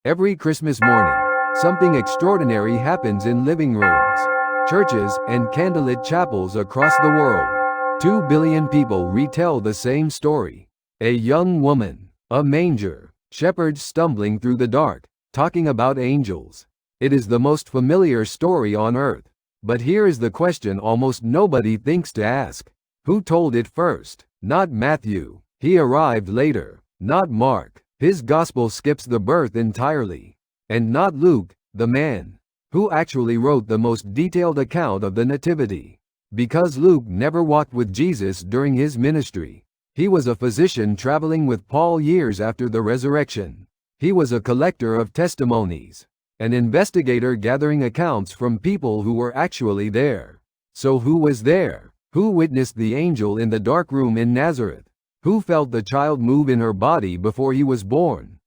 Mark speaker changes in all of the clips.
Speaker 1: Every Christmas morning, something extraordinary happens in living rooms, churches, and candlelit chapels across the world. 2 billion people retell the same story. A young woman, a manger, shepherds stumbling through the dark, talking about angels. It is the most familiar story on earth. But here is the question almost nobody thinks to ask. Who told it first? Not Matthew. He arrived later. Not Mark. His gospel skips the birth entirely. And not Luke, the man who actually wrote the most detailed account of the Nativity. Because Luke never walked with Jesus during his ministry. He was a physician traveling with Paul years after the resurrection. He was a collector of testimonies, an investigator gathering accounts from people who were actually there. So who was there? Who witnessed the angel in the dark room in Nazareth? Who felt the child move in her body before he was born?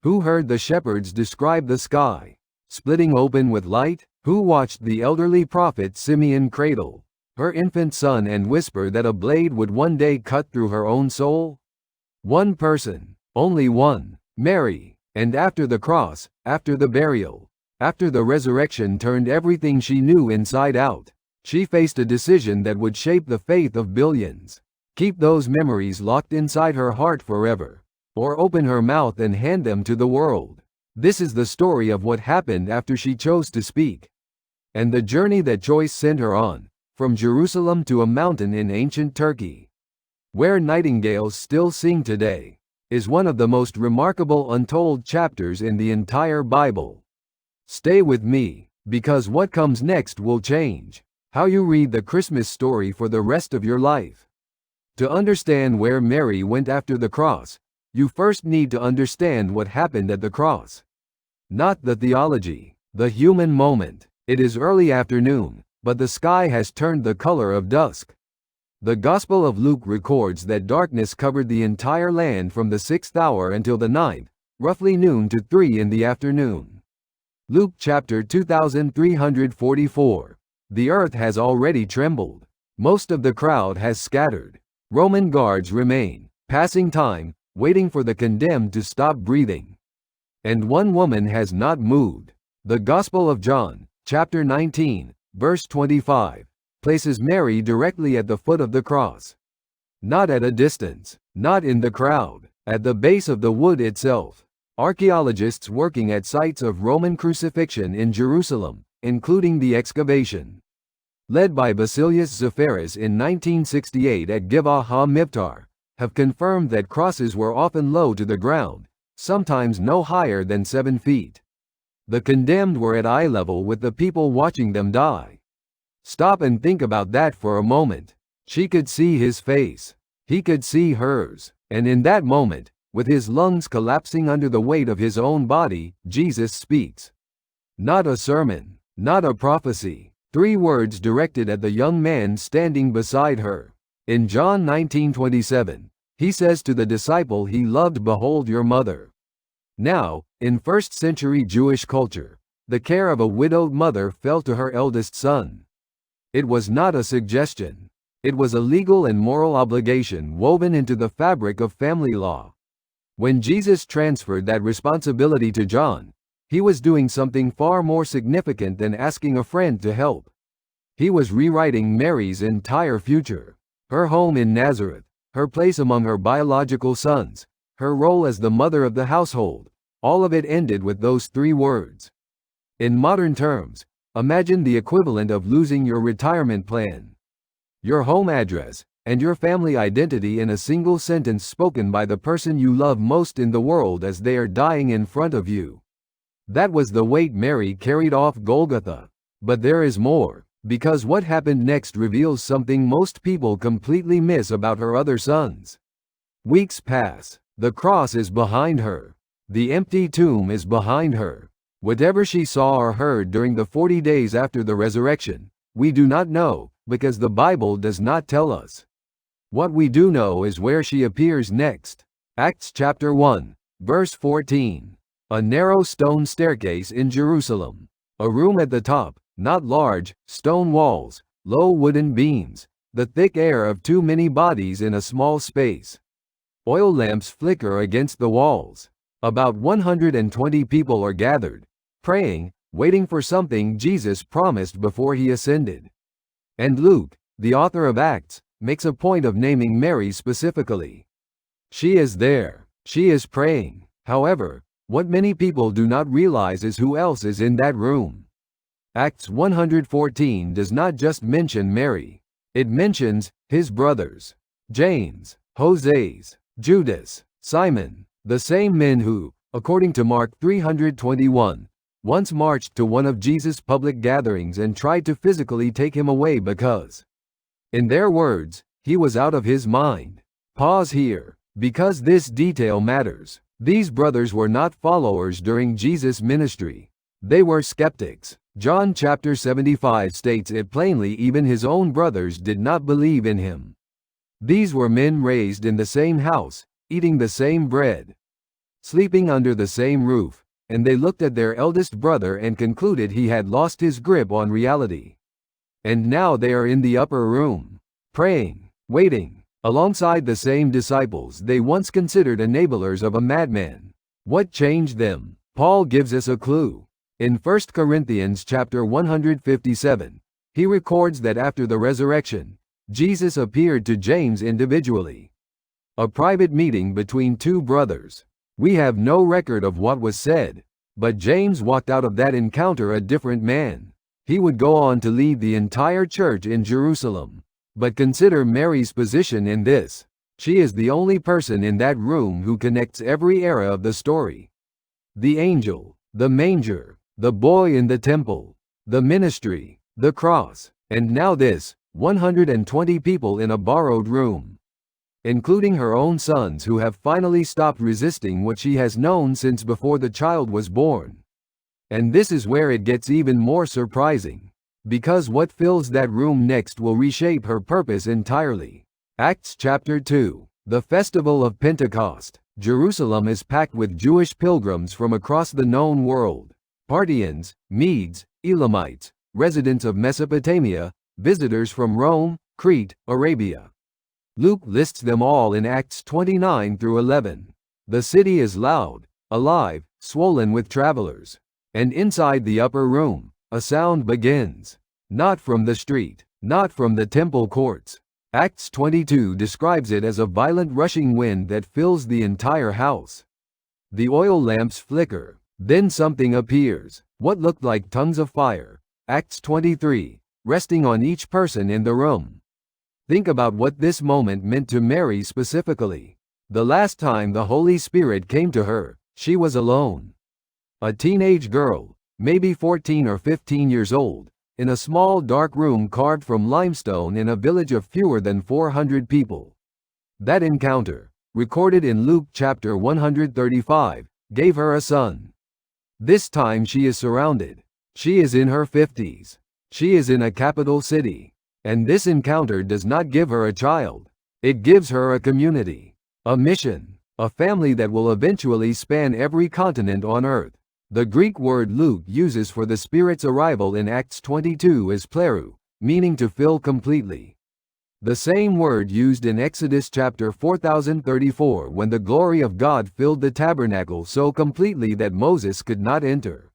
Speaker 1: Who heard the shepherds describe the sky splitting open with light? Who watched the elderly prophet Simeon cradle her infant son and whisper that a blade would one day cut through her own soul? One person, only one, Mary. And after the cross, after the burial, after the resurrection turned everything she knew inside out, she faced a decision that would shape the faith of billions. Keep those memories locked inside her heart forever, or open her mouth and hand them to the world. This is the story of what happened after she chose to speak, and the journey that choice sent her on, from Jerusalem to a mountain in ancient Turkey, where nightingales still sing today, is one of the most remarkable untold chapters in the entire Bible. Stay with me, because what comes next will change how you read the Christmas story for the rest of your life. To understand where Mary went after the cross, you first need to understand what happened at the cross. Not the theology, the human moment. It is early afternoon, but the sky has turned the color of dusk. The Gospel of Luke records that darkness covered the entire land from the 6th hour until the 9th, roughly noon to 3 in the afternoon. Luke chapter 2344. The earth has already trembled. Most of the crowd has scattered. Roman guards remain, passing time, waiting for the condemned to stop breathing. And one woman has not moved. The Gospel of John, chapter 19, verse 25, places Mary directly at the foot of the cross. Not at a distance, not in the crowd, at the base of the wood itself. Archaeologists working at sites of Roman crucifixion in Jerusalem, including the excavation led by Basilius Zephyrus in 1968 at Giv'ah HaMivtar, have confirmed that crosses were often low to the ground, sometimes no higher than 7 feet. The condemned were at eye level with the people watching them die. Stop and think about that for a moment. She could see his face. He could see hers. And in that moment, with his lungs collapsing under the weight of his own body, Jesus speaks. Not a sermon, not a prophecy. 3 words directed at the young man standing beside her. In John 19:27, he says to the disciple he loved, "Behold your mother." Now, in first-century Jewish culture, the care of a widowed mother fell to her eldest son. It was not a suggestion. It was a legal and moral obligation woven into the fabric of family law. When Jesus transferred that responsibility to John, he was doing something far more significant than asking a friend to help. He was rewriting Mary's entire future. Her home in Nazareth, her place among her biological sons, her role as the mother of the household, all of it ended with those 3 words. In modern terms, imagine the equivalent of losing your retirement plan, your home address, and your family identity in a single sentence spoken by the person you love most in the world as they are dying in front of you. That was the weight Mary carried off Golgotha. But there is more, because what happened next reveals something most people completely miss about her other sons. Weeks pass. The cross is behind her. The empty tomb is behind her. Whatever she saw or heard during the 40 days after the resurrection, we do not know, because the Bible does not tell us. What we do know is where she appears next. Acts chapter 1, verse 14. A narrow stone staircase in Jerusalem. A room at the top, not large, stone walls, low wooden beams, the thick air of too many bodies in a small space. Oil lamps flicker against the walls. About 120 people are gathered, praying, waiting for something Jesus promised before he ascended. And Luke, the author of Acts, makes a point of naming Mary specifically. She is there. She is praying. However, what many people do not realize is who else is in that room. Acts 114 does not just mention Mary. It mentions his brothers, James, Joses, Judas, Simon, the same men who, according to Mark 321, once marched to one of Jesus' public gatherings and tried to physically take him away because, in their words, he was out of his mind. Pause here, because this detail matters. These brothers were not followers during Jesus' ministry. They were skeptics. John chapter 75 states it plainly. Even his own brothers did not believe in him. These were men raised in the same house, eating the same bread, sleeping under the same roof, and they looked at their eldest brother and concluded he had lost his grip on reality. And now they are in the upper room, praying, waiting, alongside the same disciples they once considered enablers of a madman. What changed them? Paul gives us a clue. In 1 Corinthians chapter 157, he records that after the resurrection, Jesus appeared to James individually. A private meeting between two brothers. We have no record of what was said, but James walked out of that encounter a different man. He would go on to lead the entire church in Jerusalem. But consider Mary's position in this. She is the only person in that room who connects every era of the story. The angel, the manger, the boy in the temple, the ministry, the cross, and now this, 120 people in a borrowed room, including her own sons who have finally stopped resisting what she has known since before the child was born. And this is where it gets even more surprising, because what fills that room next will reshape her purpose entirely. Acts chapter 2, the festival of Pentecost. Jerusalem is packed with Jewish pilgrims from across the known world. Parthians, Medes, Elamites, residents of Mesopotamia, visitors from Rome, Crete, Arabia. Luke lists them all in Acts 29 through 11. The city is loud, alive, swollen with travelers. And inside the upper room, a sound begins. Not from the street, not from the temple courts. Acts 22 describes it as a violent rushing wind that fills the entire house. The oil lamps flicker. Then something appears, what looked like tongues of fire. Acts 23, resting on each person in the room. Think about what this moment meant to Mary specifically. The last time the Holy Spirit came to her, she was alone. A teenage girl, maybe 14 or 15 years old, in a small dark room carved from limestone in a village of fewer than 400 people. That encounter, recorded in Luke chapter 135, gave her a son. This time she is surrounded. She is in her 50s. She is in a capital city. And this encounter does not give her a child. It gives her a community, a mission, a family that will eventually span every continent on earth. The Greek word Luke uses for the Spirit's arrival in Acts 22 is plerou, meaning to fill completely. The same word used in Exodus chapter 4034 when the glory of God filled the tabernacle so completely that Moses could not enter.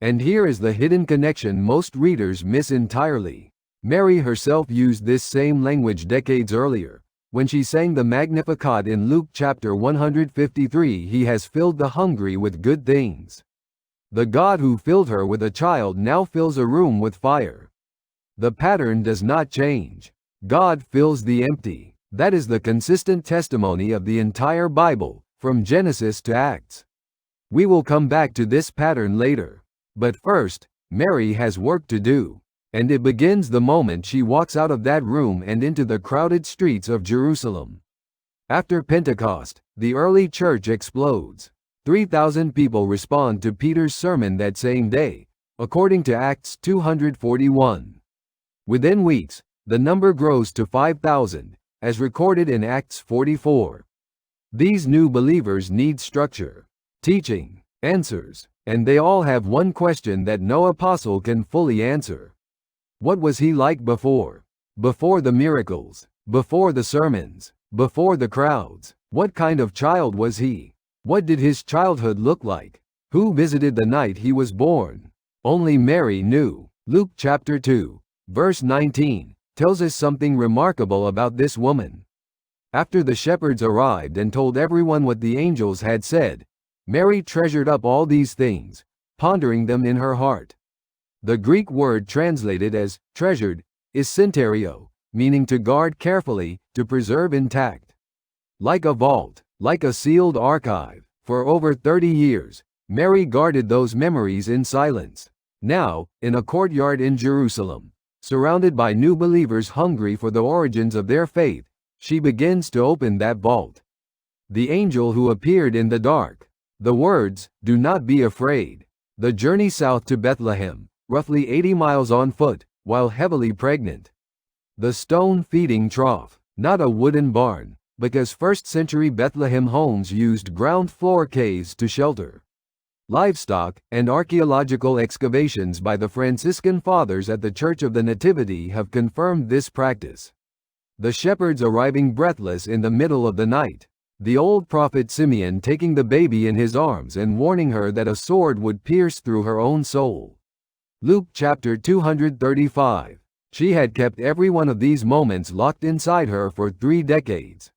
Speaker 1: And here is the hidden connection most readers miss entirely. Mary herself used this same language decades earlier, when she sang the Magnificat in Luke chapter 153. He has filled the hungry with good things. The God who filled her with a child now fills a room with fire. The pattern does not change. God fills the empty. That is the consistent testimony of the entire Bible, from Genesis to Acts. We will come back to this pattern later. But first, Mary has work to do. And it begins the moment she walks out of that room and into the crowded streets of Jerusalem. After Pentecost, the early church explodes. 3,000 people respond to Peter's sermon that same day, according to Acts 241. Within weeks, the number grows to 5,000, as recorded in Acts 44. These new believers need structure, teaching, answers, and they all have one question that no apostle can fully answer. What was he like before? Before the miracles, before the sermons, before the crowds? What kind of child was he? What did his childhood look like? Who visited the night he was born? Only Mary knew. Luke chapter 2, verse 19, tells us something remarkable about this woman. After the shepherds arrived and told everyone what the angels had said, Mary treasured up all these things, pondering them in her heart. The Greek word translated as treasured is synterio, meaning to guard carefully, to preserve intact. Like a vault, like a sealed archive, for over 30 years, Mary guarded those memories in silence. Now, in a courtyard in Jerusalem, surrounded by new believers hungry for the origins of their faith, she begins to open that vault. The angel who appeared in the dark. The words, "Do not be afraid." The journey south to Bethlehem, roughly 80 miles on foot, while heavily pregnant. The stone feeding trough, not a wooden barn, because first-century Bethlehem homes used ground floor caves to shelter livestock, and archaeological excavations by the Franciscan Fathers at the Church of the Nativity have confirmed this practice. The shepherds arriving breathless in the middle of the night. The old prophet Simeon taking the baby in his arms and warning her that a sword would pierce through her own soul. Luke chapter 235. She had kept every one of these moments locked inside her for 3 decades.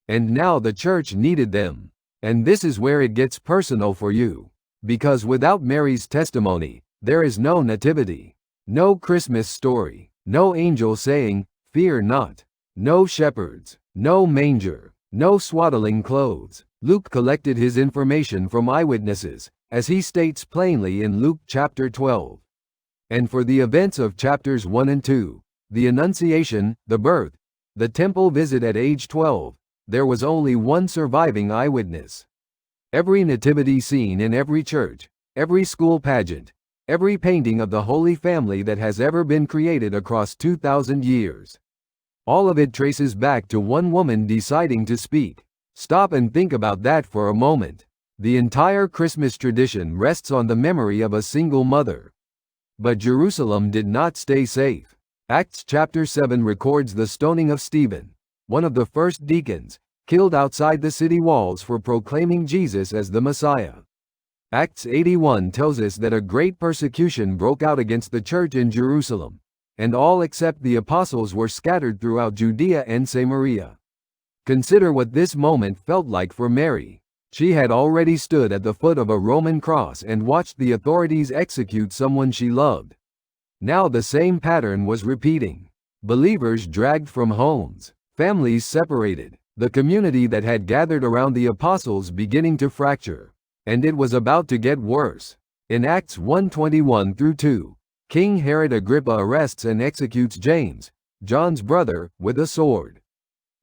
Speaker 1: And now the church needed them. And this is where it gets personal for you. Because without Mary's testimony, there is no nativity, no Christmas story, no angel saying, "Fear not," no shepherds, no manger, no swaddling clothes. Luke collected his information from eyewitnesses, as he states plainly in Luke chapter 12. And for the events of chapters 1 and 2, the Annunciation, the birth, the temple visit at age 12, there was only one surviving eyewitness. Every nativity scene in every church, every school pageant, every painting of the Holy Family that has ever been created across 2,000 years. All of it traces back to one woman deciding to speak. Stop and think about that for a moment. The entire Christmas tradition rests on the memory of a single mother. But Jerusalem did not stay safe. Acts chapter 7 records the stoning of Stephen, one of the first deacons, killed outside the city walls for proclaiming Jesus as the Messiah. Acts 81 tells us that a great persecution broke out against the church in Jerusalem, and all except the apostles were scattered throughout Judea and Samaria. Consider what this moment felt like for Mary. She had already stood at the foot of a Roman cross and watched the authorities execute someone she loved. Now the same pattern was repeating. Believers dragged from homes, families separated, the community that had gathered around the apostles beginning to fracture. And it was about to get worse. In Acts 1:21 through 2, King Herod Agrippa arrests and executes James, John's brother, with a sword.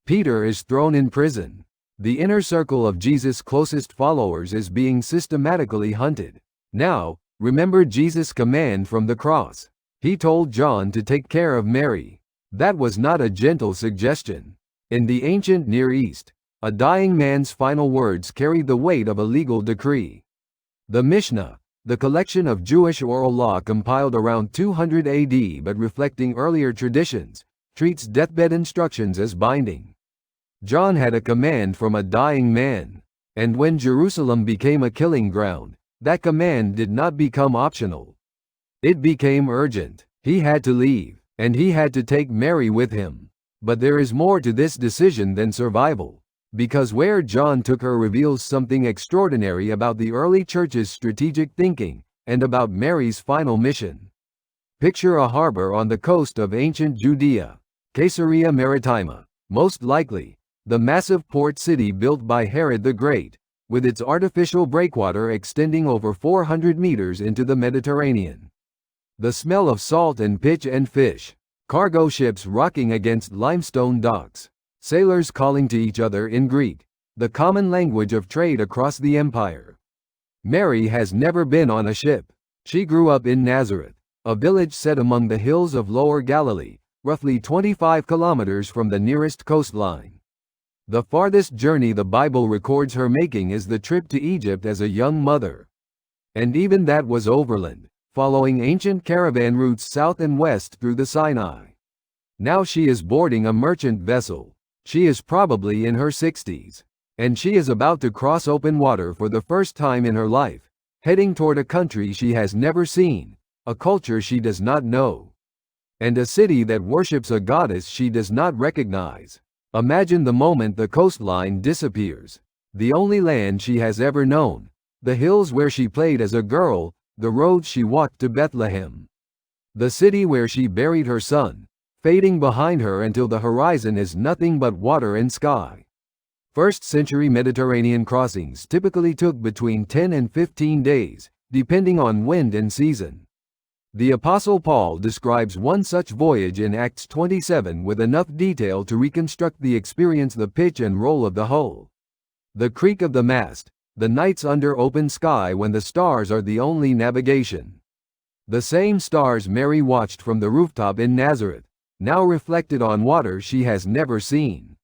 Speaker 1: Peter is thrown in prison. The inner circle of Jesus' closest followers is being systematically hunted. Now, remember Jesus' command from the cross. He told John to take care of Mary. That was not a gentle suggestion. In the ancient Near East, a dying man's final words carried the weight of a legal decree. The Mishnah, the collection of Jewish oral law compiled around 200 AD but reflecting earlier traditions, treats deathbed instructions as binding. John had a command from a dying man, and when Jerusalem became a killing ground, that command did not become optional. It became urgent. He had to leave, and he had to take Mary with him. But there is more to this decision than survival, because where John took her reveals something extraordinary about the early church's strategic thinking, and about Mary's final mission. Picture a harbor on the coast of ancient Judea, Caesarea Maritima, most likely, the massive port city built by Herod the Great, with its artificial breakwater extending over 400 meters into the Mediterranean. The smell of salt and pitch and fish, cargo ships rocking against limestone docks, sailors calling to each other in Greek, the common language of trade across the empire. Mary has never been on a ship. She grew up in Nazareth, a village set among the hills of Lower Galilee, roughly 25 kilometers from the nearest coastline. The farthest journey the Bible records her making is the trip to Egypt as a young mother. And even that was overland, following ancient caravan routes south and west through the Sinai. Now she is boarding a merchant vessel. She is probably in her 60s. And she is about to cross open water for the first time in her life, heading toward a country she has never seen, a culture she does not know, and a city that worships a goddess she does not recognize. Imagine the moment the coastline disappears, the only land she has ever known, the hills where she played as a girl, the roads she walked to Bethlehem, the city where she buried her son, fading behind her until the horizon is nothing but water and sky. First-century Mediterranean crossings typically took between 10 and 15 days, depending on wind and season. The Apostle Paul describes one such voyage in Acts 27 with enough detail to reconstruct the experience: the pitch and roll of the hull, the creak of the mast, the nights under open sky when the stars are the only navigation. The same stars Mary watched from the rooftop in Nazareth, now reflected on water she has never seen.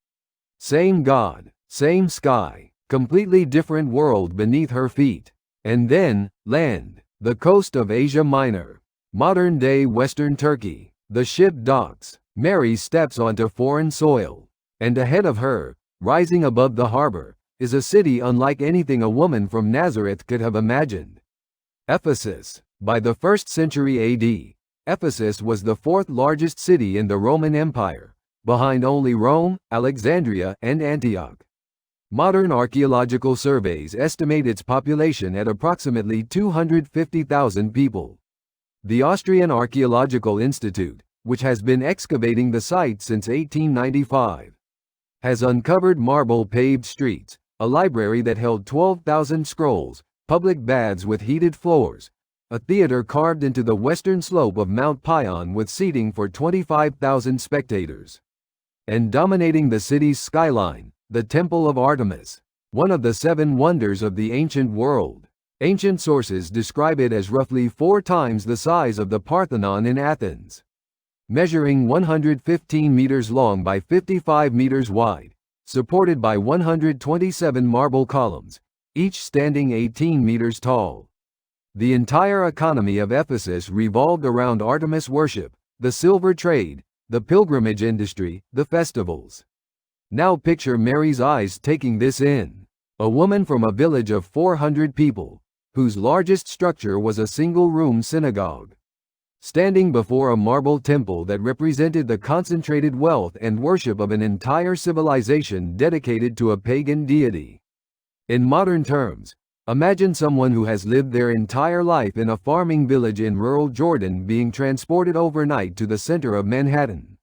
Speaker 1: Same God, same sky, completely different world beneath her feet. And then, land, the coast of Asia Minor, modern-day Western Turkey. The ship docks, Mary steps onto foreign soil, and ahead of her, rising above the harbor, is a city unlike anything a woman from Nazareth could have imagined. Ephesus. By the 1st century AD, Ephesus was the fourth largest city in the Roman Empire, behind only Rome, Alexandria, and Antioch. Modern archaeological surveys estimate its population at approximately 250,000 people. The Austrian Archaeological Institute, which has been excavating the site since 1895, has uncovered marble-paved streets, a library that held 12,000 scrolls, public baths with heated floors, a theater carved into the western slope of Mount Pion with seating for 25,000 spectators. And dominating the city's skyline, the Temple of Artemis, one of the 7 wonders of the ancient world. Ancient sources describe it as roughly 4 times the size of the Parthenon in Athens. Measuring 115 meters long by 55 meters wide, supported by 127 marble columns, each standing 18 meters tall. The entire economy of Ephesus revolved around Artemis worship, the silver trade, the pilgrimage industry, the festivals. Now picture Mary's eyes taking this in. A woman from a village of 400 people, whose largest structure was a single-room synagogue, standing before a marble temple that represented the concentrated wealth and worship of an entire civilization dedicated to a pagan deity. In modern terms, imagine someone who has lived their entire life in a farming village in rural Jordan being transported overnight to the center of Manhattan.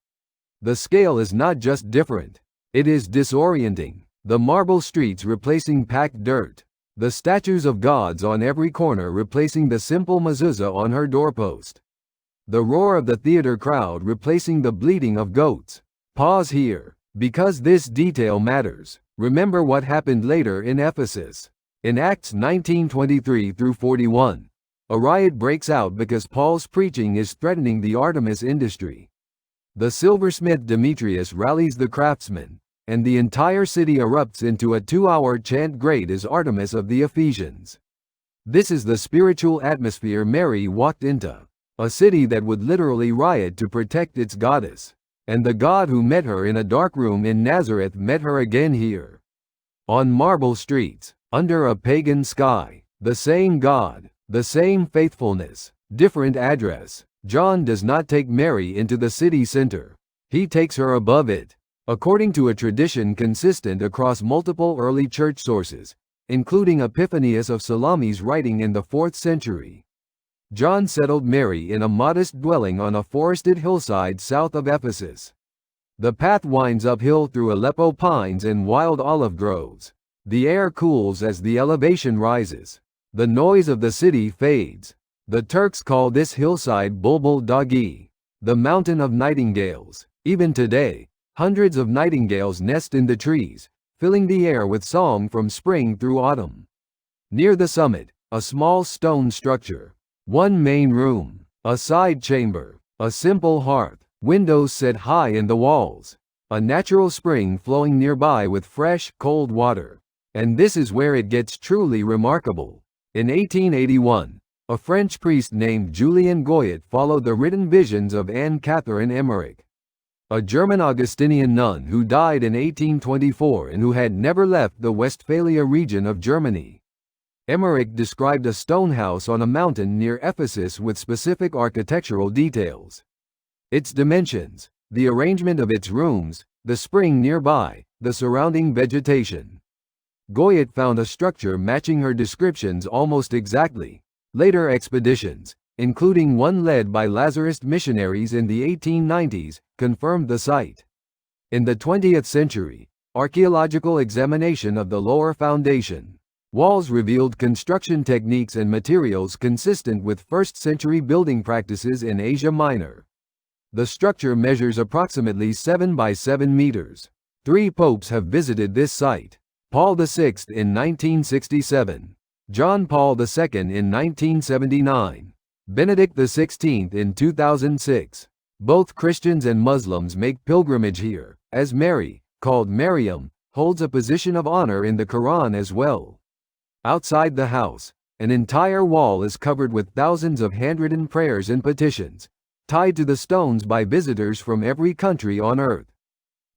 Speaker 1: The scale is not just different, it is disorienting. The marble streets replacing packed dirt, the statues of gods on every corner replacing the simple mezuzah on her doorpost, the roar of the theater crowd replacing the bleating of goats. Pause here, because this detail matters. Remember what happened later in Ephesus. In Acts 19:23-41, a riot breaks out because Paul's preaching is threatening the Artemis industry. The silversmith Demetrius rallies the craftsmen, and the entire city erupts into a 2-hour chant, "Great is Artemis of the Ephesians." This is the spiritual atmosphere Mary walked into, a city that would literally riot to protect its goddess. And the God who met her in a dark room in Nazareth met her again here. On marble streets, under a pagan sky, the same God, the same faithfulness, different address. John does not take Mary into the city center. He takes her above it. According to a tradition consistent across multiple early church sources, including Epiphanius of Salamis writing in the 4th century, John settled Mary in a modest dwelling on a forested hillside south of Ephesus. The path winds uphill through Aleppo pines and wild olive groves. The air cools as the elevation rises. The noise of the city fades. The Turks call this hillside Bulbul Dagi, the mountain of nightingales. Even today, hundreds of nightingales nest in the trees, filling the air with song from spring through autumn. Near the summit, a small stone structure. One main room, a side chamber, a simple hearth, windows set high in the walls, a natural spring flowing nearby with fresh, cold water. And this is where it gets truly remarkable. In 1881, a French priest named Julien Goyet followed the written visions of Anne Catherine Emmerich. a German Augustinian nun who died in 1824 and who had never left the Westphalia region of Germany. Emmerich described a stone house on a mountain near Ephesus with specific architectural details. Its dimensions, the arrangement of its rooms, the spring nearby, the surrounding vegetation. Goyet found a structure matching her descriptions almost exactly. Later expeditions, including one led by Lazarist missionaries in the 1890s, confirmed the site. In the 20th century, archaeological examination of the lower foundation walls revealed construction techniques and materials consistent with 1st century building practices in Asia Minor. The structure measures approximately 7 by 7 meters. 3 popes have visited this site. Paul VI in 1967, John Paul II in 1979, Benedict XVI in 2006. Both Christians and Muslims make pilgrimage here, as Mary, called Maryam, holds a position of honor in the Quran as well. Outside the house, an entire wall is covered with thousands of handwritten prayers and petitions, tied to the stones by visitors from every country on earth.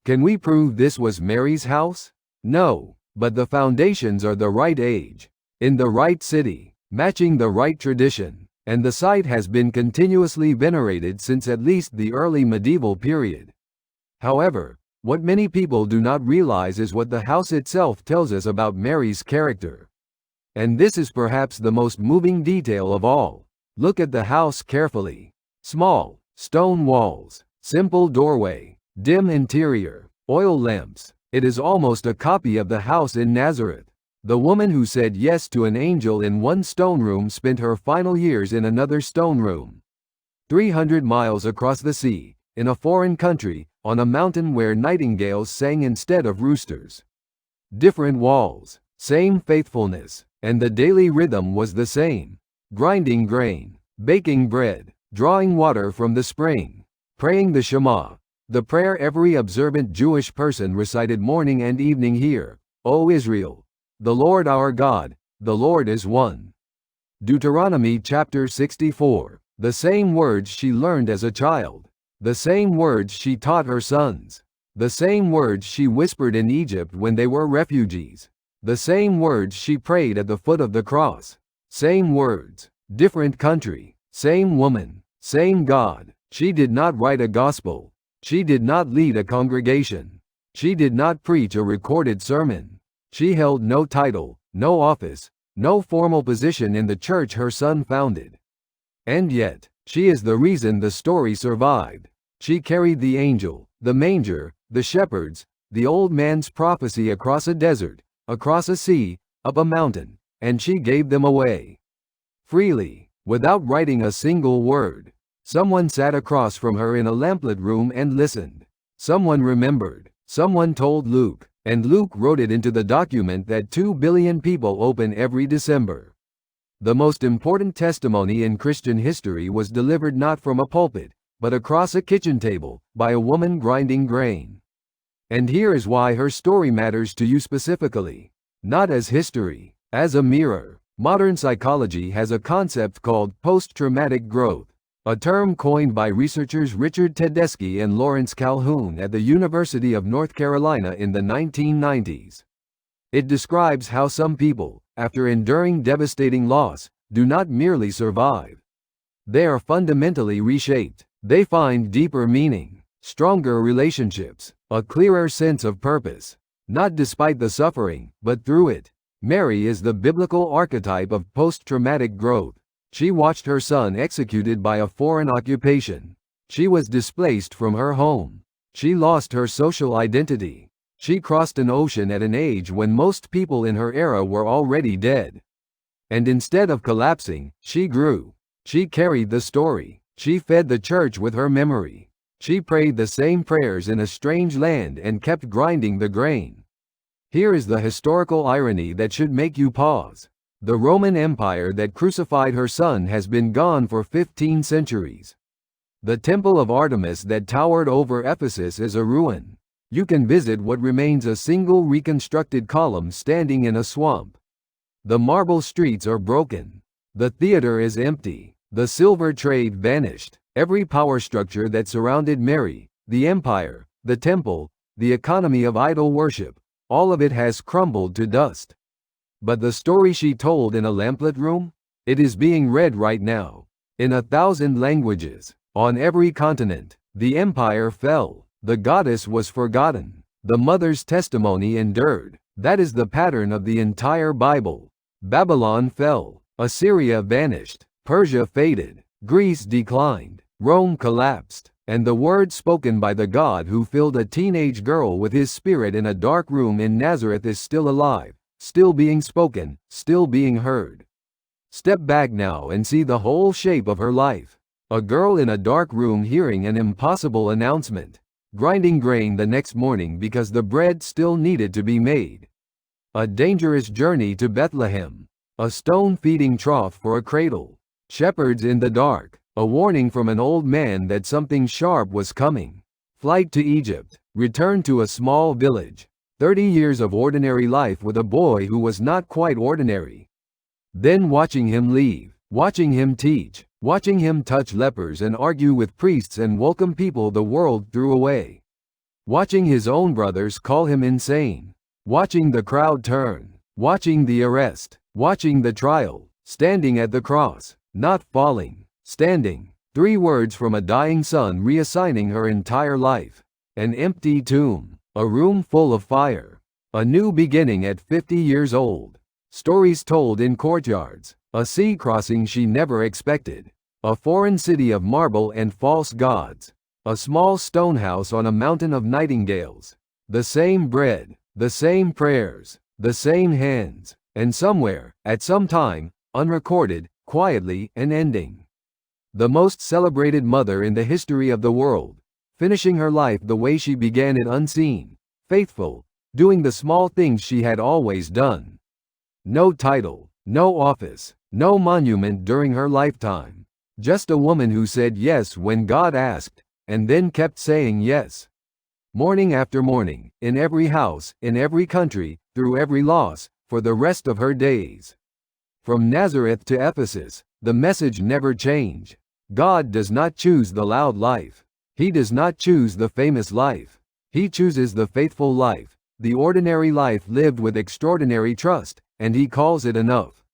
Speaker 1: Can we prove this was Mary's house? No, but the foundations are the right age, in the right city, matching the right tradition, and the site has been continuously venerated since at least the early medieval period. However, what many people do not realize is what the house itself tells us about Mary's character. And this is perhaps the most moving detail of all. Look at the house carefully. Small, stone walls, simple doorway, dim interior, oil lamps. It is almost a copy of the house in Nazareth. The woman who said yes to an angel in one stone room spent her final years in another stone room. 300 miles across the sea, in a foreign country, on a mountain where nightingales sang instead of roosters. Different walls, same faithfulness, and the daily rhythm was the same. Grinding grain, baking bread, drawing water from the spring, praying the Shema, the prayer every observant Jewish person recited morning and evening here. O Israel, the Lord our God, the Lord is one. Deuteronomy chapter 64, the same words she learned as a child, the same words she taught her sons, the same words she whispered in Egypt when they were refugees, the same words she prayed at the foot of the cross, same words, different country, same woman, same God. She did not write a gospel. She did not lead a congregation. She did not preach a recorded sermon. She held no title, no office, no formal position in the church her son founded. And yet, she is the reason the story survived. She carried the angel, the manger, the shepherds, the old man's prophecy across a desert, across a sea, up a mountain, and she gave them away. Freely, without writing a single word. Someone sat across from her in a lamplit room and listened. Someone remembered. Someone told Luke, and Luke wrote it into the document that 2 billion people open every December. The most important testimony in Christian history was delivered not from a pulpit, but across a kitchen table, by a woman grinding grain. And here is why her story matters to you specifically. Not as history, as a mirror. Modern psychology has a concept called post-traumatic growth, a term coined by researchers Richard Tedeschi and Lawrence Calhoun at the University of North Carolina in the 1990s. It describes how some people, after enduring devastating loss, do not merely survive. They are fundamentally reshaped. They find deeper meaning, stronger relationships, a clearer sense of purpose, not despite the suffering, but through it. Mary is the biblical archetype of post-traumatic growth. She watched her son executed by a foreign occupation. She was displaced from her home. She lost her social identity. She crossed an ocean at an age when most people in her era were already dead. And instead of collapsing, she grew. She carried the story. She fed the church with her memory. She prayed the same prayers in a strange land and kept grinding the grain. Here is the historical irony that should make you pause. The Roman Empire that crucified her son has been gone for 15 centuries. The temple of Artemis that towered over Ephesus is a ruin. You can visit what remains a single reconstructed column standing in a swamp. The marble streets are broken. The theater is empty. The silver trade vanished. Every power structure that surrounded Mary, the empire, the temple, the economy of idol worship, all of it has crumbled to dust. But the story she told in a lamplit room? It is being read right now. In 1,000 languages, on every continent, the empire fell. The goddess was forgotten. The mother's testimony endured. That is the pattern of the entire Bible. Babylon fell. Assyria vanished. Persia faded. Greece declined. Rome collapsed. And the word spoken by the God who filled a teenage girl with his spirit in a dark room in Nazareth is still alive, still being spoken, still being heard. Step back now and see the whole shape of her life. A girl in a dark room hearing an impossible announcement, grinding grain the next morning because the bread still needed to be made. A dangerous journey to Bethlehem. A stone-feeding trough for a cradle. Shepherds in the dark. A warning from an old man that something sharp was coming. Flight to Egypt. Return to a small village. 30 years of ordinary life with a boy who was not quite ordinary. Then watching him leave. Watching him teach. Watching him touch lepers and argue with priests and welcome people the world threw away. Watching his own brothers call him insane. Watching the crowd turn. Watching the arrest. Watching the trial. Standing at the cross. Not falling. Standing. 3 words from a dying son reassigning her entire life. An empty tomb. A room full of fire. A new beginning at 50 years old. Stories told in courtyards. A sea crossing she never expected. A foreign city of marble and false gods. A small stone house on a mountain of nightingales. The same bread. The same prayers. The same hands. And somewhere, at some time, unrecorded, quietly, an ending. The most celebrated mother in the history of the world, finishing her life the way she began it, unseen, faithful, doing the small things she had always done. No title, no office, no monument during her lifetime. Just a woman who said yes when God asked, and then kept saying yes. Morning after morning, in every house, in every country, through every loss, for the rest of her days. From Nazareth to Ephesus, the message never changed. God does not choose the loud life. He does not choose the famous life. He chooses the faithful life, the ordinary life lived with extraordinary trust, and he calls it enough.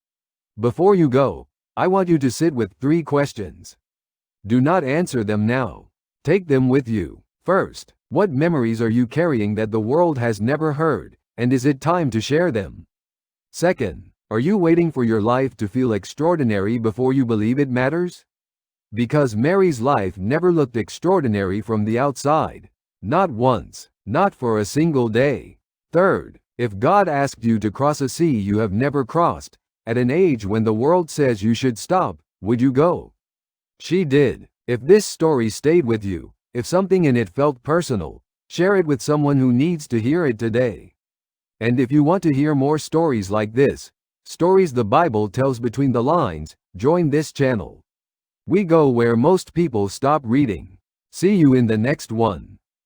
Speaker 1: Before you go, I want you to sit with 3 questions. Do not answer them now. Take them with you. First, what memories are you carrying that the world has never heard, and is it time to share them? Second, are you waiting for your life to feel extraordinary before you believe it matters? Because Mary's life never looked extraordinary from the outside. Not once. Not for a single day. Third, if God asked you to cross a sea you have never crossed, at an age when the world says you should stop, would you go? She did. If this story stayed with you, if something in it felt personal, share it with someone who needs to hear it today. And if you want to hear more stories like this, stories the Bible tells between the lines, join this channel. We go where most people stop reading. See you in the next one.